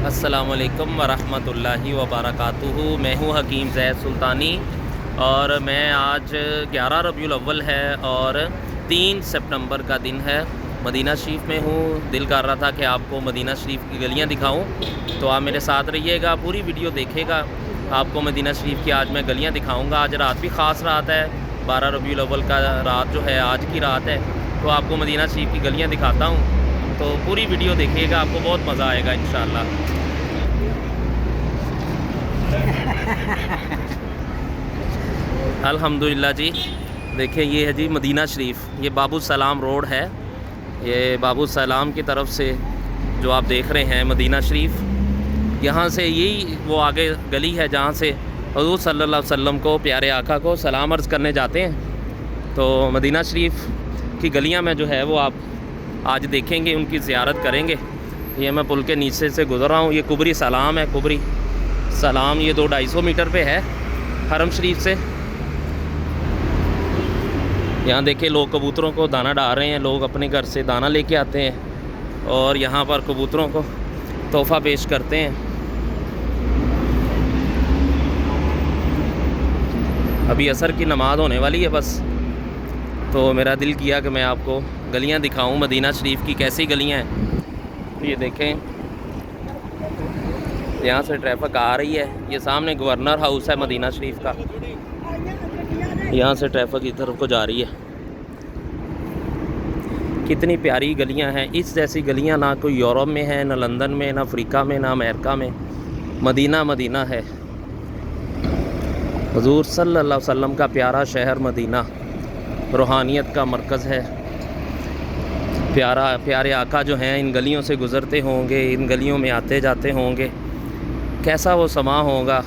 अस्सलामुअलैकुम वरहमतुल्लाहि वबरकातुहू। मैं हूँ हकीम ज़ैद सुल्तानी और मैं आज 11 रबीउल अव्वल है और 3 सितंबर का दिन है। मदीना शरीफ में हूँ। दिल कर रहा था कि आपको मदीना शरीफ की गलियाँ दिखाऊं, तो आप मेरे साथ रहिएगा, पूरी वीडियो देखिएगा। आपको मदीना शरीफ की आज मैं गलियाँ दिखाऊँगा। आज रात भी ख़ास रात है, 12 रबीउल अव्वल का रात जो है आज की रात है, तो आपको मदीना शरीफ की गलियाँ दिखाता हूँ। तो पूरी वीडियो देखिएगा, आपको बहुत मज़ा आएगा इंशाअल्लाह। अल्हम्दुलिल्लाह जी। देखिए ये है जी मदीना शरीफ, ये बाबू सलाम रोड है। ये बाबू सलाम की तरफ से जो आप देख रहे हैं मदीना शरीफ, यहाँ से यही वो आगे गली है जहाँ से हुज़ूर सल्लल्लाहु अलैहि वसल्लम को, प्यारे आका को सलाम अर्ज़ करने जाते हैं। तो मदीना शरीफ की गलियाँ में जो है वो आप आज देखेंगे, उनकी ज़ियारत करेंगे। ये मैं पुल के नीचे से गुज़र रहा हूँ। ये कुबरी सलाम है, कुबरी सलाम ये 200-250 मीटर पे है हरम शरीफ से। यहाँ देखिए लोग कबूतरों को दाना डाल रहे हैं, लोग अपने घर से दाना लेके आते हैं और यहाँ पर कबूतरों को तोहफ़ा पेश करते हैं। अभी असर की नमाज़ होने वाली है बस, तो मेरा दिल किया कि मैं आपको गलियाँ दिखाऊं मदीना शरीफ की, कैसी गलियाँ हैं। ये देखें, यहाँ से ट्रैफिक आ रही है। ये सामने गवर्नर हाउस है मदीना शरीफ का, यहाँ से ट्रैफिक की तरफ को जा रही है। कितनी प्यारी गलियाँ हैं। इस जैसी गलियाँ ना कोई यूरोप में है, ना लंदन में, ना अफ्रीका में, ना अमेरिका में। मदीना मदीना है। हुज़ूर सल्लल्लाहु अलैहि वसल्लम का प्यारा शहर मदीना रूहानियत का मरकज़ है। प्यारे आका जो हैं इन गलियों से गुज़रते होंगे, इन गलियों में आते जाते होंगे। कैसा वो समा होगा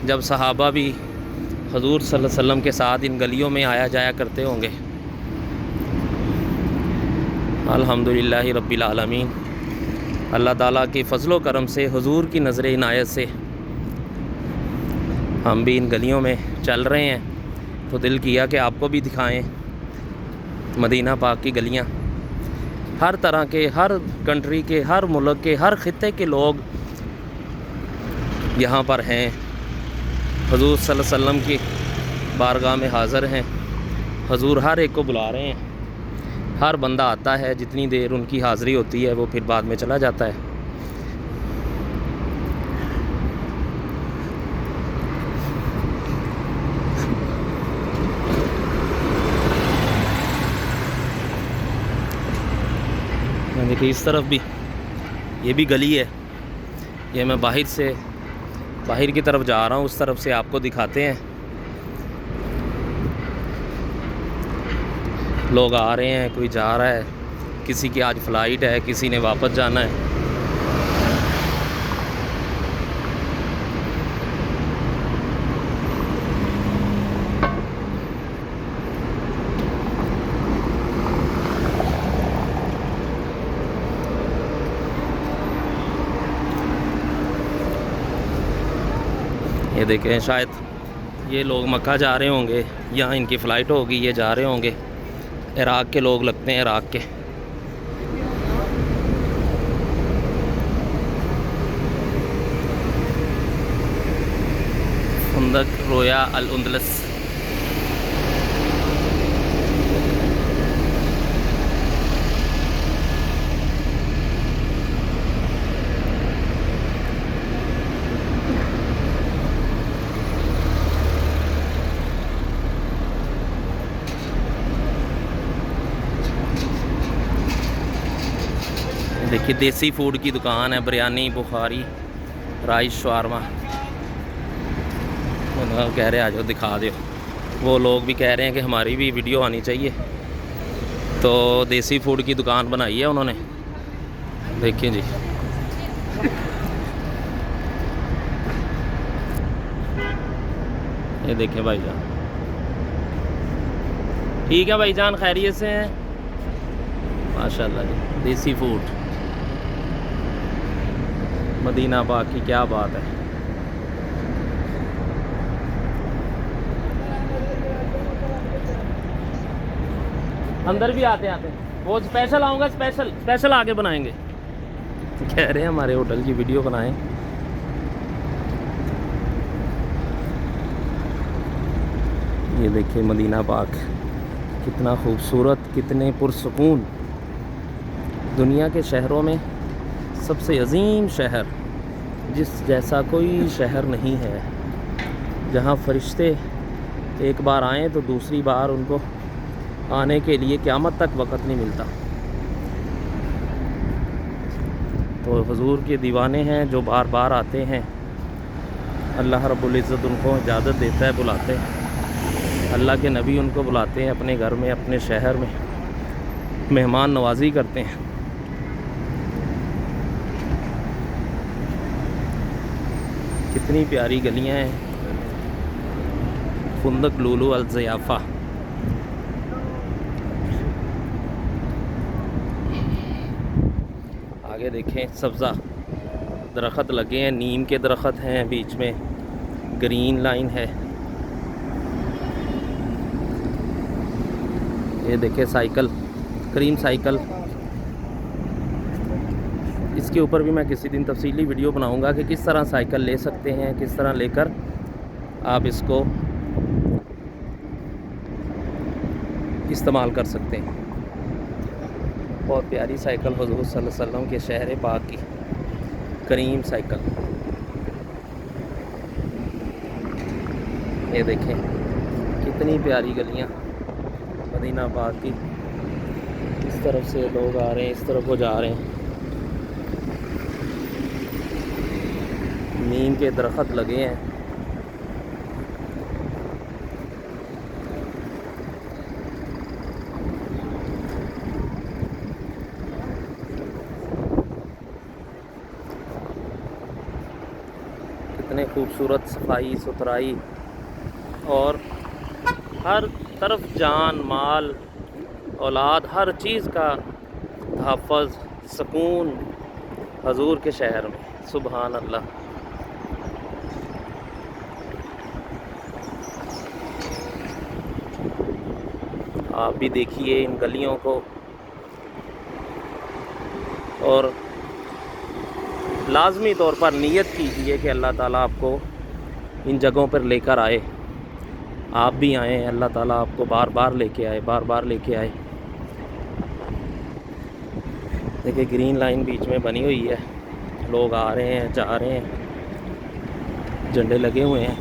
जब सहाबा भी हुज़ूर सल्लल्लाहु अलैहि वसल्लम के साथ इन गलियों में आया जाया करते होंगे। अल्हम्दुलिल्लाहि रब्बिल आलमीन। अल्लाह ताला के फ़ज़्ल व करम से, हुज़ूर की नज़र इनायत से हम भी इन गलियों में चल रहे हैं, तो दिल किया कि आपको भी दिखाएं मदीना पाक की गलियां। हर तरह के, हर कंट्री के, हर मुल्क के, हर ख़ित्ते के लोग यहाँ पर हैं। हुज़ूर सल्लल्लाहु अलैहि वसल्लम की बारगाह में हाज़िर हैं। हुज़ूर हर एक को बुला रहे हैं। हर बंदा आता है, जितनी देर उनकी हाज़िरी होती है वो फिर बाद में चला जाता है। देखिए इस तरफ भी, ये भी गली है। ये मैं बाहर की तरफ जा रहा हूँ, उस तरफ से आपको दिखाते हैं। लोग आ रहे हैं, कोई जा रहा है, किसी की आज फ़्लाइट है, किसी ने वापस जाना है। ये देखें, शायद ये लोग मक्का जा रहे होंगे, यहाँ इनकी फ़्लाइट होगी, ये जा रहे होंगे। इराक़ के लोग लगते हैं, इराक़ के। फंदक रोया अल उंदलस। देखिए देसी फूड की दुकान है, बिरयानी, बुखारी, राइस, शवारमा। वो कह रहे आ जाओ दिखा दो। वो लोग भी कह रहे हैं कि हमारी भी वीडियो आनी चाहिए, तो देसी फूड की दुकान बनाई है उन्होंने। देखिए जी, ये देखें भाईजान। ठीक है भाईजान, खैरियत से हैं? माशाल्लाह जी, देसी फूड मदीना पाक की क्या बात है। अंदर भी आते आते वो स्पेशल आऊँगा, स्पेशल आगे बनाएंगे। कह रहे हैं हमारे होटल की वीडियो बनाएं। ये देखिए मदीना पाक कितना खूबसूरत, कितने पुरसकून। दुनिया के शहरों में सबसे अजीम शहर, जिस जैसा कोई शहर नहीं है, जहाँ फरिश्ते एक बार आएँ तो दूसरी बार उनको आने के लिए क़यामत तक वक़्त नहीं मिलता। तो हुजूर के दीवाने हैं जो बार बार आते हैं। अल्लाह रब्बुल इज़्ज़त उनको इजाज़त देता है, बुलाते हैं। अल्लाह के नबी उनको बुलाते हैं अपने घर में, अपने शहर में, मेहमान नवाजी करते हैं। कितनी प्यारी गलियां हैं। फुंदक लुलु अल ज़ियाफ़ा। आगे देखें सब्ज़ा दरख्त लगे हैं, नीम के दरख्त हैं, बीच में ग्रीन लाइन है। ये देखें साइकिल, करीम साइकिल। इसके ऊपर भी मैं किसी दिन तफसीली वीडियो बनाऊंगा कि किस तरह साइकिल ले सकते हैं, किस तरह लेकर आप इसको इस्तेमाल कर सकते हैं। बहुत प्यारी साइकिल हुज़ूर सल्लल्लाहु अलैहि वसल्लम के शहर पाक की करीम साइकिल। ये देखें कितनी प्यारी गलियां मदीना पाक की। इस तरफ से लोग आ रहे हैं, इस तरफ वो जा रहे हैं। नीम के दरख्त लगे हैं। कितने खूबसूरत, सफाई सुथराई, और हर तरफ जान माल औलाद हर चीज़ का तहफ़्फ़ुज़, सुकून हजूर के शहर में। सुबहान अल्लाह। आप भी देखिए इन गलियों को, और लाजमी तौर पर नियत कीजिए कि अल्लाह ताला आपको इन जगहों पर लेकर आए। आप भी आएँ, अल्लाह ताला आपको बार बार लेके आए, बार बार लेके आए। देखिए ग्रीन लाइन बीच में बनी हुई है, लोग आ रहे हैं, जा रहे हैं, झंडे लगे हुए हैं।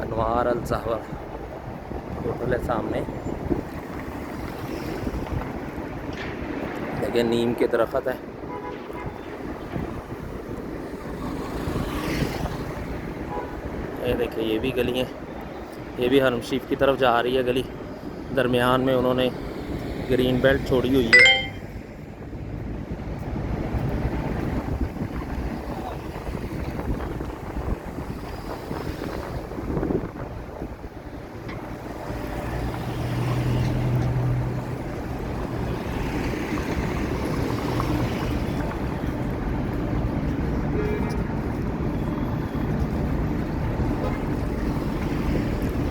अनवार अल ज़हरा होटल है सामने। देखिए नीम के दरख्त है। ये देखिए ये भी गली है, ये भी हरम शरीफ की तरफ जा रही है गली। दरमियान में उन्होंने ग्रीन बेल्ट छोड़ी हुई है।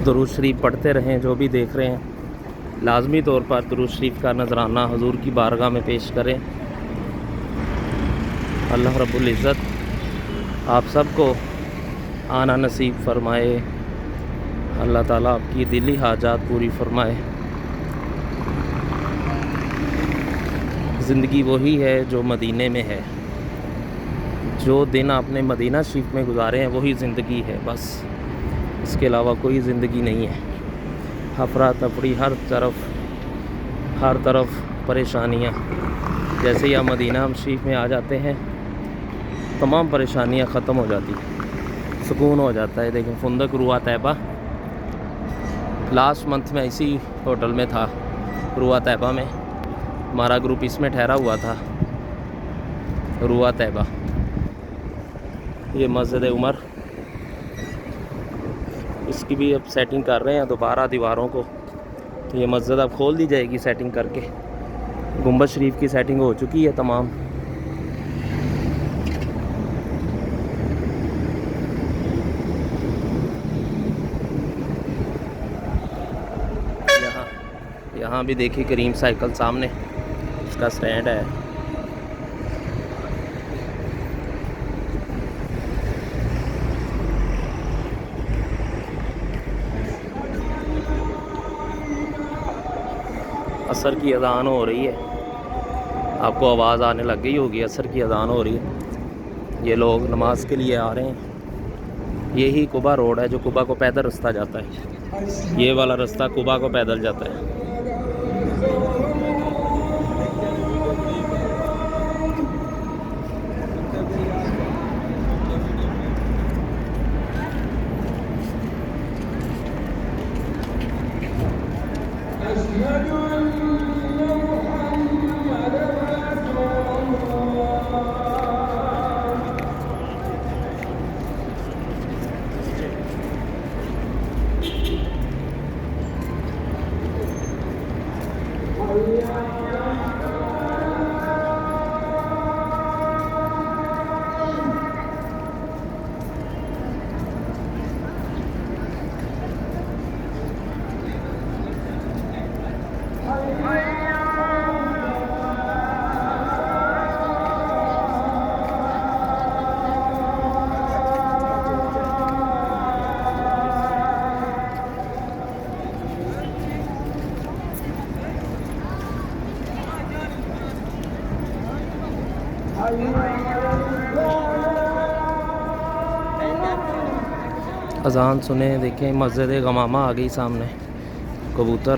दुरूद शरीफ पढ़ते रहें। जो भी देख रहे हैं लाजमी तौर पर दुरूद शरीफ का नजराना हुजूर की बारगाह में पेश करें। अल्लाह रब्बुल इज़्ज़त आप सबको आना नसीब फरमाए। अल्लाह ताला आपकी दिली हाजात पूरी फरमाए। ज़िंदगी वही है जो मदीने में है। जो दिन आपने मदीना शरीफ में गुजारे हैं वही ज़िंदगी है, बस इसके अलावा कोई ज़िंदगी नहीं है। अफरा तफरी हर तरफ परेशानियाँ। जैसे ही आप मदीना शरीफ में आ जाते हैं तमाम परेशानियाँ ख़त्म हो जाती, सुकून हो जाता है। देखें फुंदक रुआ तैबा, लास्ट मंथ में इसी होटल में था, रुआ तैबा में। हमारा ग्रुप इसमें ठहरा हुआ था, रुआ तैबा। ये मस्जिद उमर, इसकी भी अब सेटिंग कर रहे हैं दोबारा दीवारों को। तो ये मस्जिद अब खोल दी जाएगी सेटिंग करके। गुंबद शरीफ की सेटिंग हो चुकी है तमाम। यहाँ भी देखिए करीम साइकिल सामने। का स्टैंड है। असर की अज़ान हो रही है, आपको आवाज़ आने लग गई होगी, असर की अज़ान हो रही है। ये लोग नमाज के लिए आ रहे हैं। यही कुबा रोड है जो कुबा को पैदल रास्ता जाता है। ये वाला रास्ता कुबा को पैदल जाता है। अज़ान सुने, देखें मस्जिद गमामा आ गई सामने। कबूतर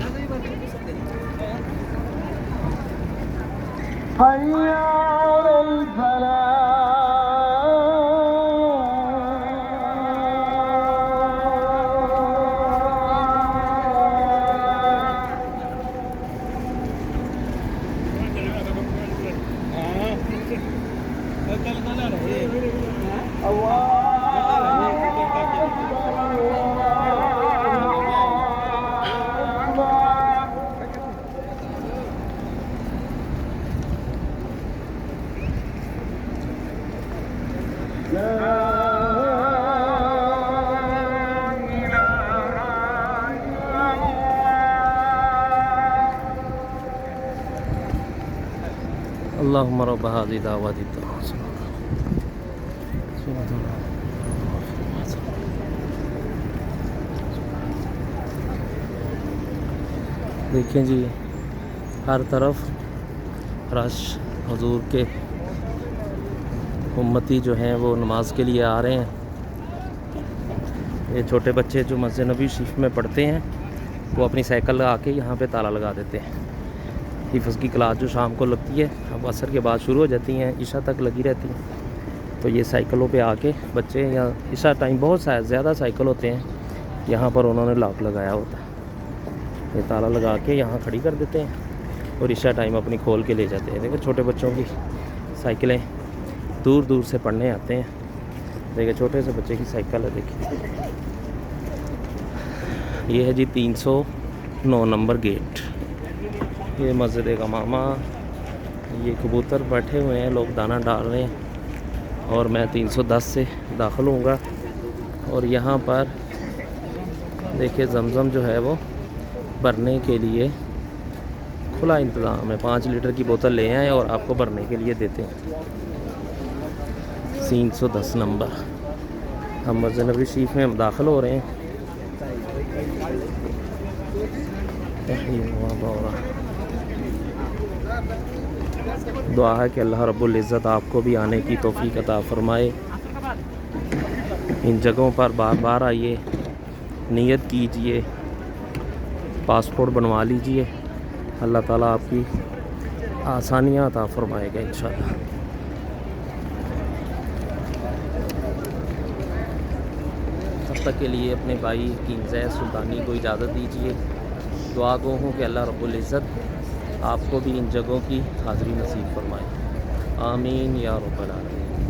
अल्लाहुम्मा रब्ब हाज़िही दावती तम्मा। देखें जी, हर तरफ रश, हुजूर के उम्मती जो हैं वो नमाज के लिए आ रहे हैं। ये छोटे बच्चे जो मस्जिद नबी शरीफ में पढ़ते हैं वो अपनी साइकिल लगा के यहाँ पे ताला लगा देते हैं। हिफ्ज़ की क्लास जो शाम को लगती है, अब असर के बाद शुरू हो जाती हैं, इशा तक लगी रहती हैं। तो ये साइकिलों पे आके बच्चे, या इशा टाइम बहुत ज़्यादा साइकिल होते हैं, यहाँ पर उन्होंने लॉक लगाया होता है। ये ताला लगा के यहाँ खड़ी कर देते हैं और इशा टाइम अपनी खोल के ले जाते हैं। देखो छोटे बच्चों की साइकिलें दूर दूर से पढ़ने आते हैं। देखिए छोटे से बच्चे की साइकिल है, देखिए ये है जी 309 नंबर गेट। ये मस्जिद गमामा, ये कबूतर बैठे हुए हैं, लोग दाना डाल रहे हैं और मैं 310 से दाखिल होऊंगा। और यहाँ पर देखिए ज़मज़म जो है वो भरने के लिए खुला इंतज़ाम है। 5 लीटर की बोतल ले आए और आपको भरने के लिए देते हैं। 310 नंबर। हम मस्जिद नबी शरीफ में हम दाखिल हो रहे हैं। दुआ है कि अल्लाह रब्बुल इज़्ज़त आपको भी आने की तौफीक अता फ़रमाए। इन जगहों पर बार बार आइए, नियत कीजिए, पासपोर्ट बनवा लीजिए, अल्लाह ताला आपकी आसानियाँ अता फ़रमाएगा इंशाअल्लाह। तब तक के लिए अपने भाई हकीम ज़ैद सुल्तानी को इजाज़त दीजिए। दुआ गो हूँ कि अल्लाह रब्बुल इज़्ज़त आपको भी इन जगहों की हाज़िरी नसीब फरमाए। आमीन या रब्बल आलमीन।